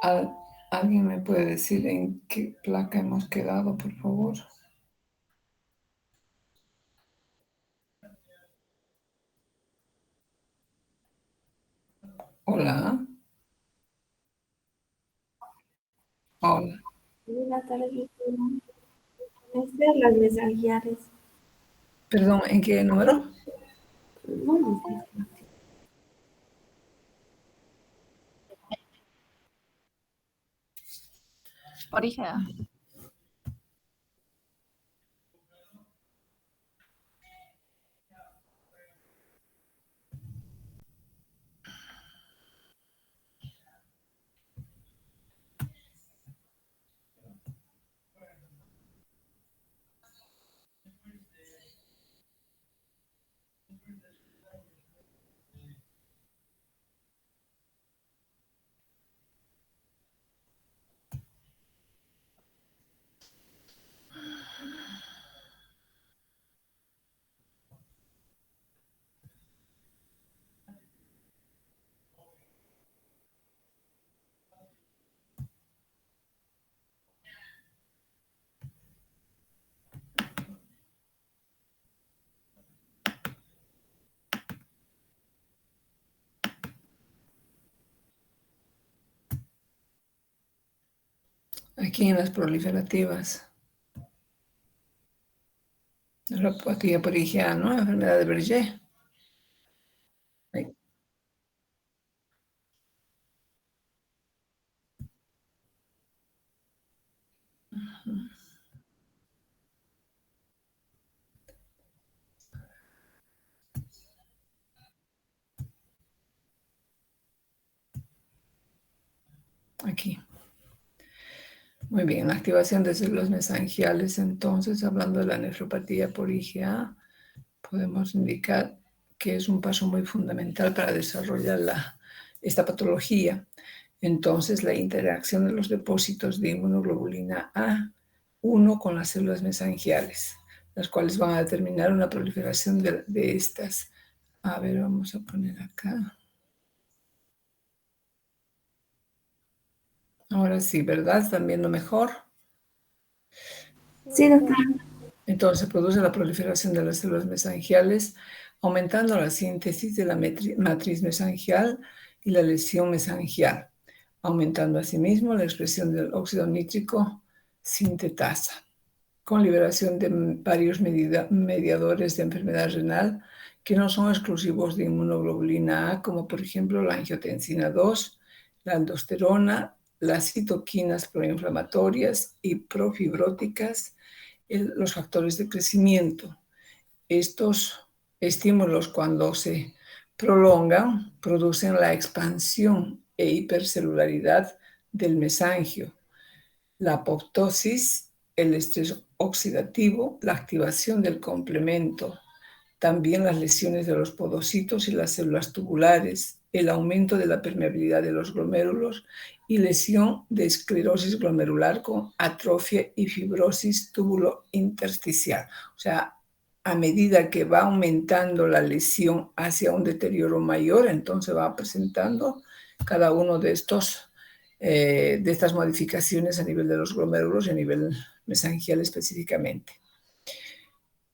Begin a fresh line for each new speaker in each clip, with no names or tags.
¿Al- ¿Alguien me puede decir en qué placa hemos quedado, por favor? Hola. Hola.
Buenas tardes, las mensajeras.
Perdón, ¿en qué número?
No sé.
Origen.
Aquí en las proliferativas. Neuropatía por IgA, ¿no? Enfermedad de Berger. Ahí. Aquí. Muy bien, la activación de células mesangiales. Entonces, hablando de la nefropatía por IgA, podemos indicar que es un paso muy fundamental para desarrollar esta patología. Entonces, la interacción de los depósitos de inmunoglobulina A1 con las células mesangiales, las cuales van a determinar una proliferación de estas. A ver, vamos a poner acá. Ahora sí, ¿verdad? ¿Están viendo mejor?
Sí, doctora.
Entonces se produce la proliferación de las células mesangiales, aumentando la síntesis de la matriz mesangial y la lesión mesangial, aumentando asimismo la expresión del óxido nítrico sintetasa, con liberación de varios mediadores de enfermedad renal que no son exclusivos de inmunoglobulina A, como por ejemplo la angiotensina 2, la aldosterona, las citoquinas proinflamatorias y profibróticas, los factores de crecimiento. Estos estímulos, cuando se prolongan, producen la expansión e hipercelularidad del mesangio, la apoptosis, el estrés oxidativo, la activación del complemento, también las lesiones de los podocitos y las células tubulares, el aumento de la permeabilidad de los glomérulos y lesión de esclerosis glomerular con atrofia y fibrosis túbulo-intersticial. O sea, a medida que va aumentando la lesión hacia un deterioro mayor, entonces va presentando cada uno de estas modificaciones a nivel de los glomérulos y a nivel mesangial específicamente.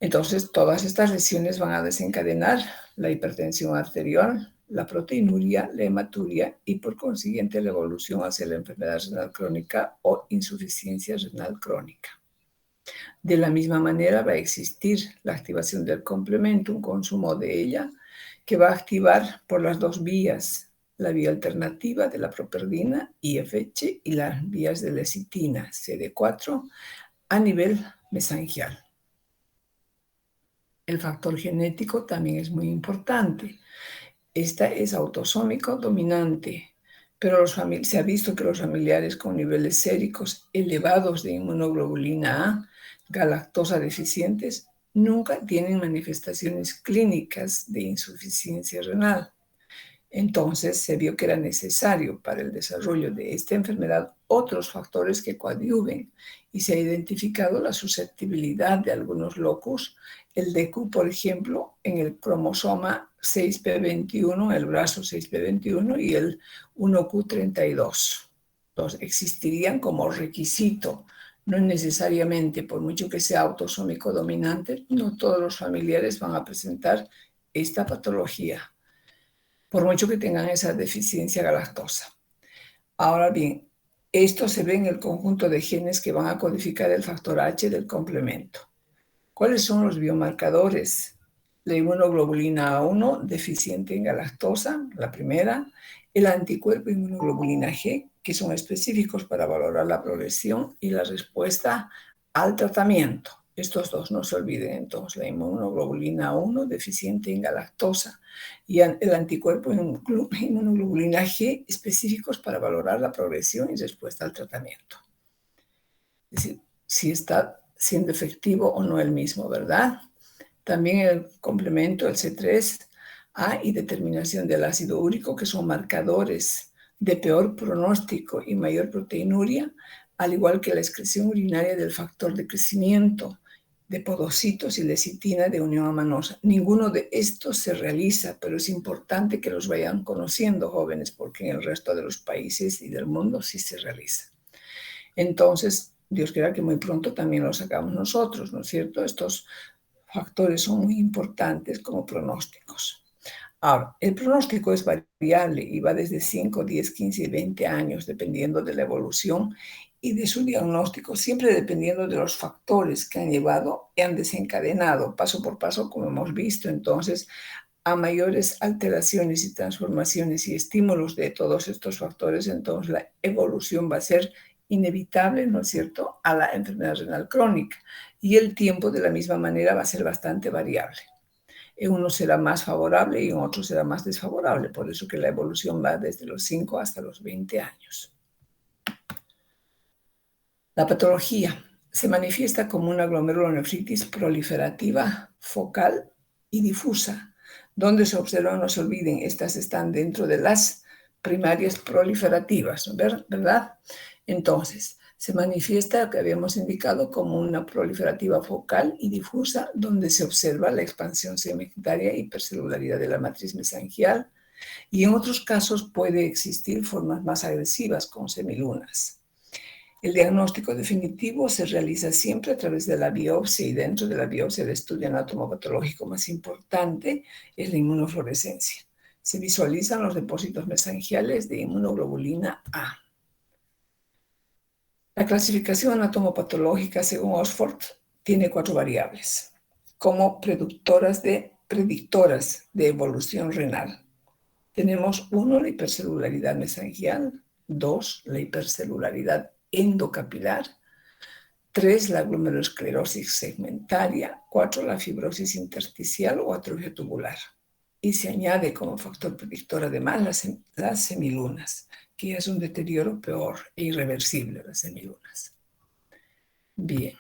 Entonces, todas estas lesiones van a desencadenar la hipertensión arterial, la proteinuria, la hematuria y, por consiguiente, la evolución hacia la enfermedad renal crónica o insuficiencia renal crónica. De la misma manera, va a existir la activación del complemento, un consumo de ella, que va a activar por las dos vías, la vía alternativa de la properdina, IFH, y las vías de lecitina, CD4, a nivel mesangial. El factor genético también es muy importante. Esta es autosómico dominante, pero se ha visto que los familiares con niveles séricos elevados de inmunoglobulina A, galactosa deficientes, nunca tienen manifestaciones clínicas de insuficiencia renal. Entonces se vio que era necesario para el desarrollo de esta enfermedad otros factores que coadyuven y se ha identificado la susceptibilidad de algunos locus, el DQ, por ejemplo, en el cromosoma 6p21, el brazo 6p21 y el 1q32. existirían como requisito. No necesariamente, por mucho que sea autosómico dominante, no todos los familiares van a presentar esta patología, por mucho que tengan esa deficiencia galactosa. Ahora bien, esto se ve en el conjunto de genes que van a codificar el factor H del complemento. ¿Cuáles son los biomarcadores? La inmunoglobulina A1 deficiente en galactosa, la primera, el anticuerpo inmunoglobulina G, que son específicos para valorar la progresión y la respuesta al tratamiento. Estos dos no se olviden entonces, la inmunoglobulina A1 deficiente en galactosa y el anticuerpo inmunoglobulina G específicos para valorar la progresión y respuesta al tratamiento. Es decir, si está siendo efectivo o no el mismo, ¿verdad? También el complemento, el C3A y determinación del ácido úrico, que son marcadores de peor pronóstico y mayor proteinuria, al igual que la excreción urinaria del factor de crecimiento de podocitos y lecitina de unión amanosa. Ninguno de estos se realiza, pero es importante que los vayan conociendo, jóvenes, porque en el resto de los países y del mundo sí se realiza. Entonces, Dios quiera que muy pronto también los hagamos nosotros, ¿no es cierto? Estos factores son muy importantes como pronósticos. Ahora, el pronóstico es variable y va desde 5, 10, 15 y 20 años, dependiendo de la evolución y de su diagnóstico, siempre dependiendo de los factores que han llevado y han desencadenado paso por paso, como hemos visto. Entonces, a mayores alteraciones y transformaciones y estímulos de todos estos factores, entonces la evolución va a ser inevitable, ¿no es cierto?, a la enfermedad renal crónica. Y el tiempo de la misma manera va a ser bastante variable. En uno será más favorable y en otro será más desfavorable. Por eso que la evolución va desde los 5 hasta los 20 años. La patología se manifiesta como una glomerulonefritis proliferativa, focal y difusa. Donde se observan, no se olviden, estas están dentro de las primarias proliferativas, ¿verdad? Entonces, se manifiesta, que habíamos indicado, como una proliferativa focal y difusa, donde se observa la expansión segmentaria y hipercelularidad de la matriz mesangial, y en otros casos puede existir formas más agresivas, con semilunas. El diagnóstico definitivo se realiza siempre a través de la biopsia, y dentro de la biopsia el estudio anatomopatológico más importante es la inmunofluorescencia. Se visualizan los depósitos mesangiales de inmunoglobulina A. La clasificación anatomopatológica según Oxford tiene 4 variables como predictoras de evolución renal. Tenemos 1, la hipercelularidad mesangial; 2, la hipercelularidad endocapilar; 3, la glomerulosclerosis segmentaria; 4, la fibrosis intersticial o atrofia tubular. Y se añade como factor predictor además las semilunas, que es un deterioro peor e irreversible, las semilunas. Bien,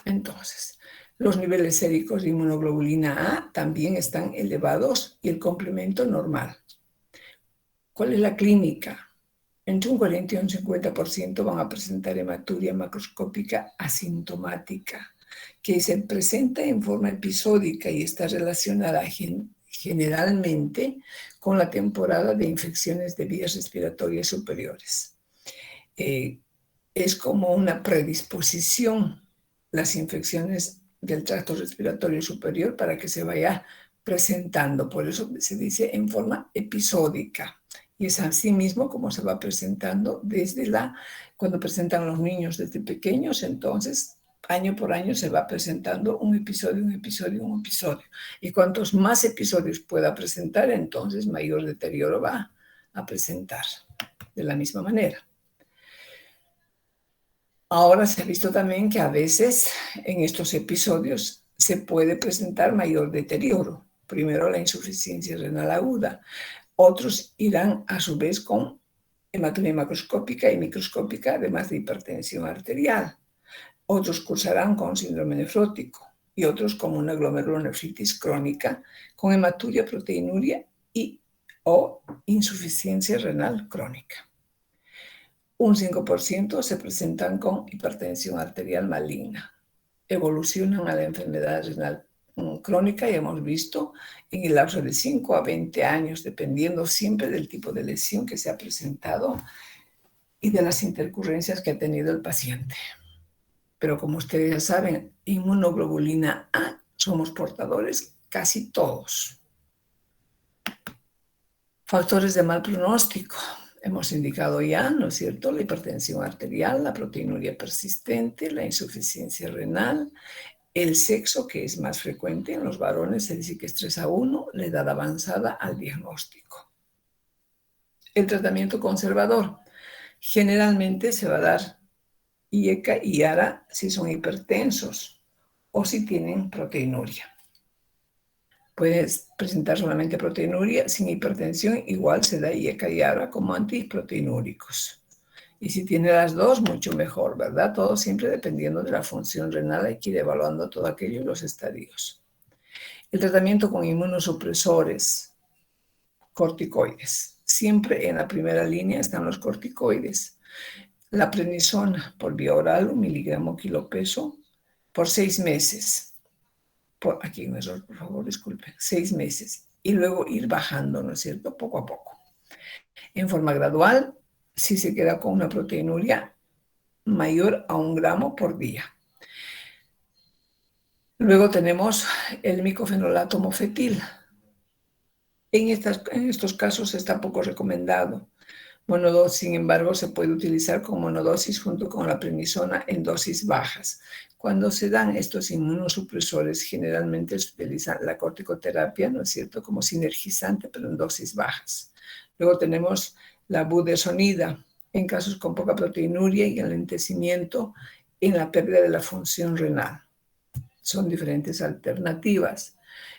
entonces, los niveles séricos de inmunoglobulina A también están elevados y el complemento normal. ¿Cuál es la clínica? Entre un 40 y un 50% van a presentar hematuria macroscópica asintomática, que se presenta en forma episódica y está relacionada generalmente con la temporada de infecciones de vías respiratorias superiores. Es como una predisposición las infecciones del tracto respiratorio superior para que se vaya presentando. Por eso se dice en forma episódica. Y es así mismo como se va presentando cuando presentan los niños desde pequeños. Entonces, año por año se va presentando un episodio. Y cuantos más episodios pueda presentar, entonces mayor deterioro va a presentar de la misma manera. Ahora se ha visto también que a veces en estos episodios se puede presentar mayor deterioro. Primero la insuficiencia renal aguda. Otros irán a su vez con hematuria macroscópica y microscópica, además de hipertensión arterial. Otros cursarán con síndrome nefrótico y otros con una glomerulonefritis crónica con hematuria, proteinuria o insuficiencia renal crónica. Un 5% se presentan con hipertensión arterial maligna. Evolucionan a la enfermedad renal crónica, y hemos visto en el lapso de 5 a 20 años, dependiendo siempre del tipo de lesión que se ha presentado y de las intercurrencias que ha tenido el paciente. Pero como ustedes ya saben, inmunoglobulina A somos portadores casi todos. Factores de mal pronóstico. Hemos indicado ya, ¿no es cierto?, la hipertensión arterial, la proteinuria persistente, la insuficiencia renal, el sexo, que es más frecuente en los varones, se dice que es 3-1, la edad avanzada al diagnóstico. El tratamiento conservador. Generalmente se va a dar IECA y ARA si son hipertensos o si tienen proteinuria. Puedes presentar solamente proteinuria sin hipertensión, igual se da IECA y ARA como antiproteinúricos. Y si tiene las dos, mucho mejor, ¿verdad? Todo siempre dependiendo de la función renal, hay que ir evaluando todo aquello y los estadios. El tratamiento con inmunosupresores, corticoides. Siempre en la primera línea están los corticoides. La prednisona por vía oral, 1 miligramo kilopeso, por 6 meses. Aquí un error, por favor, disculpen. 6 meses. Y luego ir bajando, ¿no es cierto? Poco a poco. En forma gradual, si se queda con una proteinuria mayor a 1 gramo por día. Luego tenemos el micofenolato mofetil. En estos casos está poco recomendado. Monodosis, sin embargo, se puede utilizar como monodosis junto con la prednisona en dosis bajas. Cuando se dan estos inmunosupresores, generalmente se utiliza la corticoterapia, ¿no es cierto?, como sinergizante, pero en dosis bajas. Luego tenemos la budesonida, en casos con poca proteinuria y enlentecimiento en la pérdida de la función renal. Son diferentes alternativas.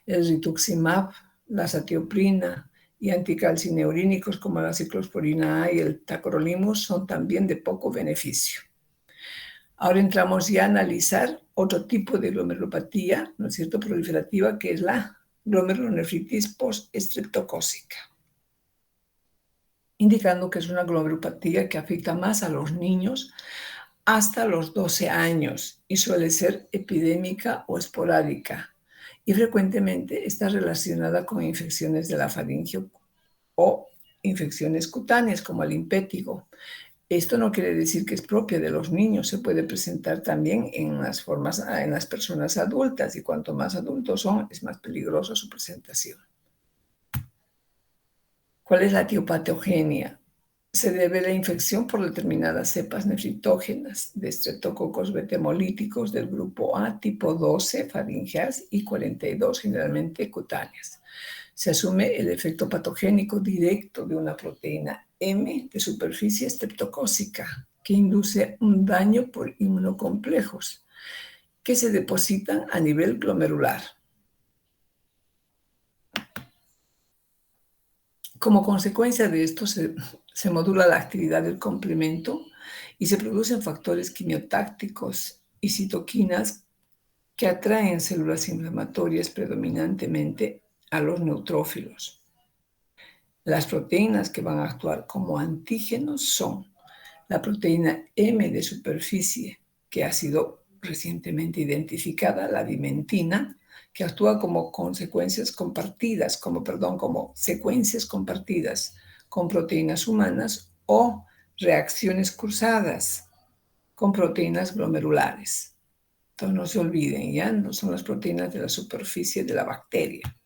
El rituximab, la satioprina y anticalcineurínicos como la ciclosporina A y el tacrolimus son también de poco beneficio. Ahora entramos ya a analizar otro tipo de glomerulopatía, ¿no es cierto?, proliferativa, que es la glomerulonefritis post-estreptocócica, indicando que es una glomerulopatía que afecta más a los niños hasta los 12 años y suele ser epidémica o esporádica y frecuentemente está relacionada con infecciones de la faringe o infecciones cutáneas como el impétigo. Esto no quiere decir que es propia de los niños, se puede presentar también en las personas adultas y cuanto más adultos son, es más peligrosa su presentación. ¿Cuál es la tiopatogenia? Se debe a la infección por determinadas cepas nefritógenas de estreptococos betemolíticos del grupo A, tipo 12, faringeas, y 42, generalmente cutáneas. Se asume el efecto patogénico directo de una proteína M de superficie estreptocócica que induce un daño por inmunocomplejos que se depositan a nivel glomerular. Como consecuencia de esto, se modula la actividad del complemento y se producen factores quimiotácticos y citoquinas que atraen células inflamatorias predominantemente a los neutrófilos. Las proteínas que van a actuar como antígenos son la proteína M de superficie, que ha sido recientemente identificada, la vimentina, que actúa como secuencias compartidas con proteínas humanas o reacciones cruzadas con proteínas glomerulares. Entonces no se olviden, ya no son las proteínas de la superficie de la bacteria.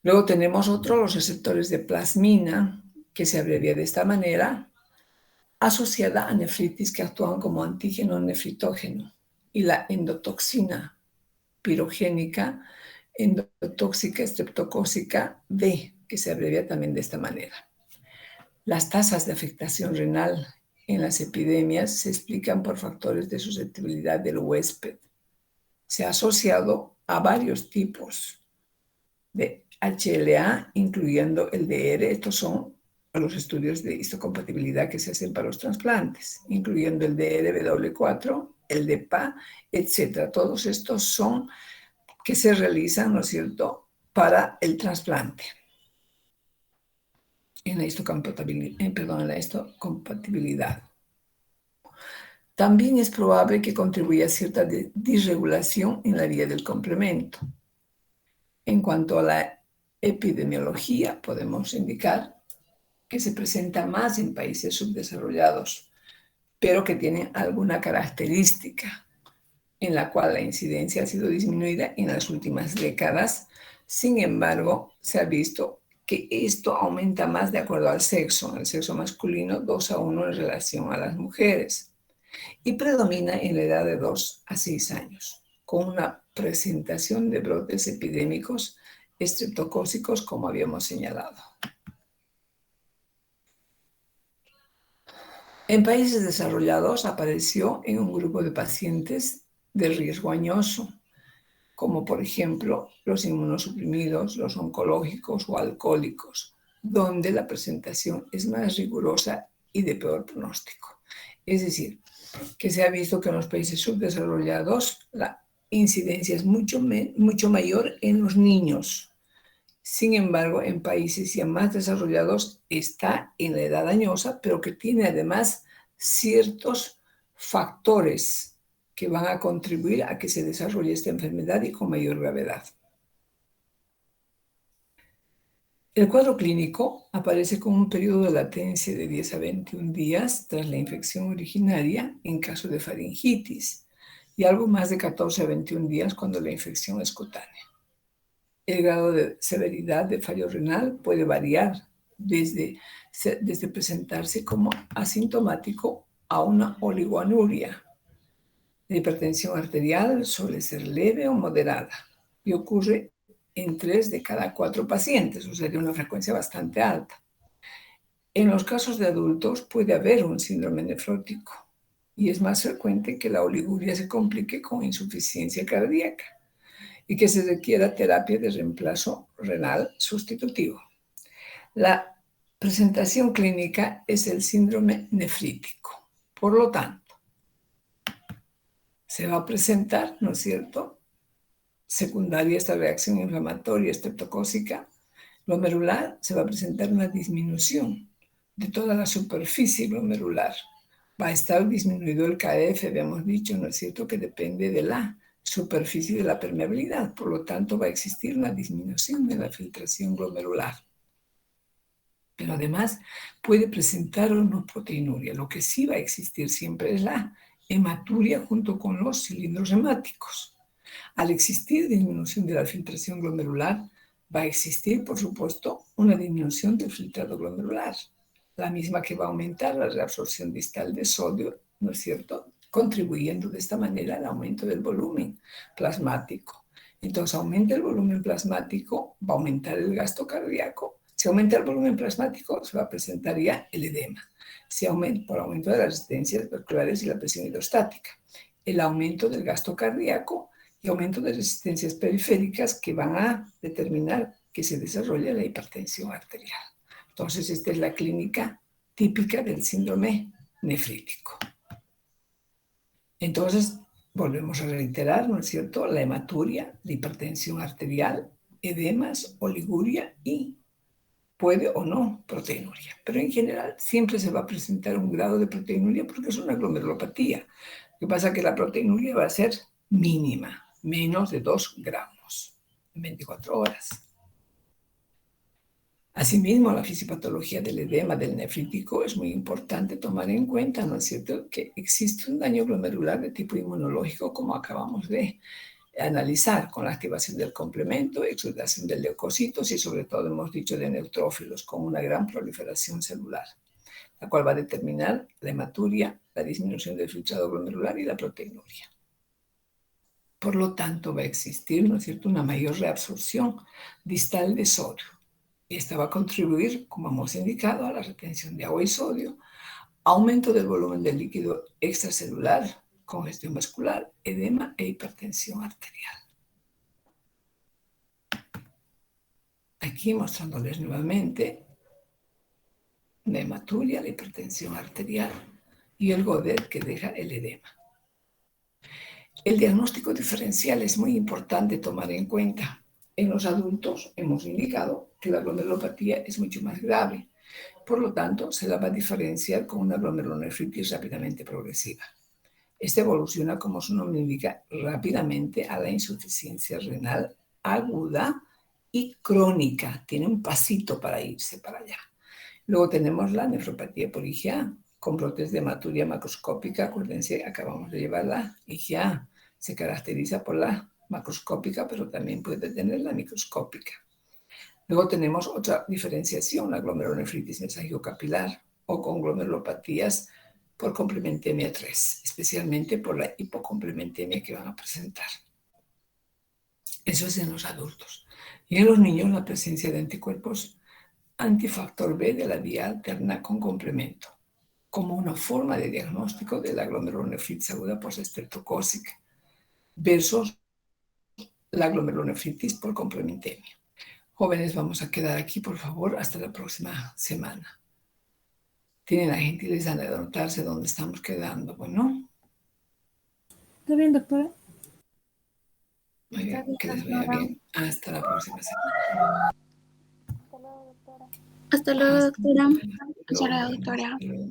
Luego tenemos los receptores de plasmina, que se abrevia de esta manera, asociada a nefritis que actúan como antígeno nefritógeno, y la endotoxina pirogénica, endotóxica estreptocócica B, que se abrevia también de esta manera. Las tasas de afectación renal en las epidemias se explican por factores de susceptibilidad del huésped. Se ha asociado a varios tipos de HLA, incluyendo el DR. Estos son los estudios de histocompatibilidad que se hacen para los trasplantes, incluyendo el DRW4, el DPA, etc. Todos estos son que se realizan, ¿no es cierto?, para el trasplante en la histocompatibilidad. También es probable que contribuya a cierta disregulación en la vía del complemento. En cuanto a la epidemiología, podemos indicar que se presenta más en países subdesarrollados, pero que tienen alguna característica en la cual la incidencia ha sido disminuida en las últimas décadas. Sin embargo, se ha visto que esto aumenta más de acuerdo al sexo. En el sexo masculino, 2-1 en relación a las mujeres. Y predomina en la edad de 2 a 6 años, con una presentación de brotes epidémicos estreptocócicos, como habíamos señalado. En países desarrollados apareció en un grupo de pacientes de riesgo añoso, como por ejemplo los inmunosuprimidos, los oncológicos o alcohólicos, donde la presentación es más rigurosa y de peor pronóstico. Es decir, que se ha visto que en los países subdesarrollados la incidencia es mucho mayor en los niños. Sin embargo, en países ya más desarrollados está en la edad añosa, pero que tiene además ciertos factores que van a contribuir a que se desarrolle esta enfermedad y con mayor gravedad. El cuadro clínico aparece con un periodo de latencia de 10 a 21 días tras la infección originaria en caso de faringitis y algo más de 14 a 21 días cuando la infección es cutánea. El grado de severidad de fallo renal puede variar desde presentarse como asintomático a una oligoanuria. La hipertensión arterial suele ser leve o moderada y ocurre en 3 de cada 4 pacientes, o sea, de una frecuencia bastante alta. En los casos de adultos puede haber un síndrome nefrótico y es más frecuente que la oliguria se complique con insuficiencia cardíaca y que se requiera terapia de reemplazo renal sustitutivo. La presentación clínica es el síndrome nefrítico. Por lo tanto, se va a presentar, ¿no es cierto?, secundaria a esta reacción inflamatoria estreptocócica glomerular, se va a presentar una disminución de toda la superficie glomerular. Va a estar disminuido el KF, habíamos dicho, ¿no es cierto?, que depende de la superficie de la permeabilidad. Por lo tanto, va a existir una disminución de la filtración glomerular. Pero además puede presentar una proteinuria. Lo que sí va a existir siempre es la hematuria junto con los cilindros hemáticos. Al existir disminución de la filtración glomerular, va a existir, por supuesto, una disminución del filtrado glomerular, la misma que va a aumentar la reabsorción distal de sodio, ¿no es cierto?, contribuyendo de esta manera al aumento del volumen plasmático. Entonces, aumenta el volumen plasmático, va a aumentar el gasto cardíaco. Si aumenta el volumen plasmático, se va a presentar ya el edema. Si aumenta por aumento de las resistencias vasculares y la presión hidrostática. El aumento del gasto cardíaco y aumento de resistencias periféricas que van a determinar que se desarrolle la hipertensión arterial. Entonces, esta es la clínica típica del síndrome nefrítico. Entonces, volvemos a reiterar, ¿no es cierto?, la hematuria, la hipertensión arterial, edemas, oliguria y puede o no proteinuria. Pero en general siempre se va a presentar un grado de proteinuria porque es una glomerulopatía. Lo que pasa es que la proteinuria va a ser mínima, menos de 2 gramos en 24 horas. Asimismo, la fisiopatología del edema del nefrítico es muy importante tomar en cuenta, ¿no es cierto?, que existe un daño glomerular de tipo inmunológico, como acabamos de analizar, con la activación del complemento, exudación de leucocitos y sobre todo hemos dicho de neutrófilos con una gran proliferación celular, la cual va a determinar la hematuria, la disminución del filtrado glomerular y la proteinuria. Por lo tanto, va a existir, ¿no es cierto?, una mayor reabsorción distal de sodio. Esta va a contribuir, como hemos indicado, a la retención de agua y sodio, aumento del volumen del líquido extracelular, congestión vascular, edema e hipertensión arterial. Aquí mostrándoles nuevamente la hematuria, la hipertensión arterial y el GODER que deja el edema. El diagnóstico diferencial es muy importante tomar en cuenta. En los adultos hemos indicado que la glomerulopatía es mucho más grave. Por lo tanto, se la va a diferenciar con una glomerulonefritis rápidamente progresiva. Esta evoluciona, como su nombre indica, rápidamente a la insuficiencia renal aguda y crónica. Tiene un pasito para irse para allá. Luego tenemos la nefropatía por IgA, con brotes de hematuria macroscópica. Acuérdense, acabamos de llevar la IgA. Se caracteriza por la macroscópica, pero también puede tener la microscópica. Luego tenemos otra diferenciación, la glomerulonefritis mesangiocapilar o con glomerulopatías por complementemia 3, especialmente por la hipocomplementemia que van a presentar. Eso es en los adultos. Y en los niños la presencia de anticuerpos antifactor B de la vía alterna con complemento, como una forma de diagnóstico de la glomerulonefritis aguda post-streptocócica versus la glomerulonefritis por complementemia. Jóvenes, vamos a quedar aquí, por favor, hasta la próxima semana. Tienen la gentileza de anotarse dónde estamos quedando, bueno.
¿Está bien, doctora?
Muy bien, que les vaya bien. Hasta la próxima semana.
Hasta luego, doctora.
Hasta luego,
Hasta
doctora.
luego.
Hasta luego,
Hasta
doctora.
luego.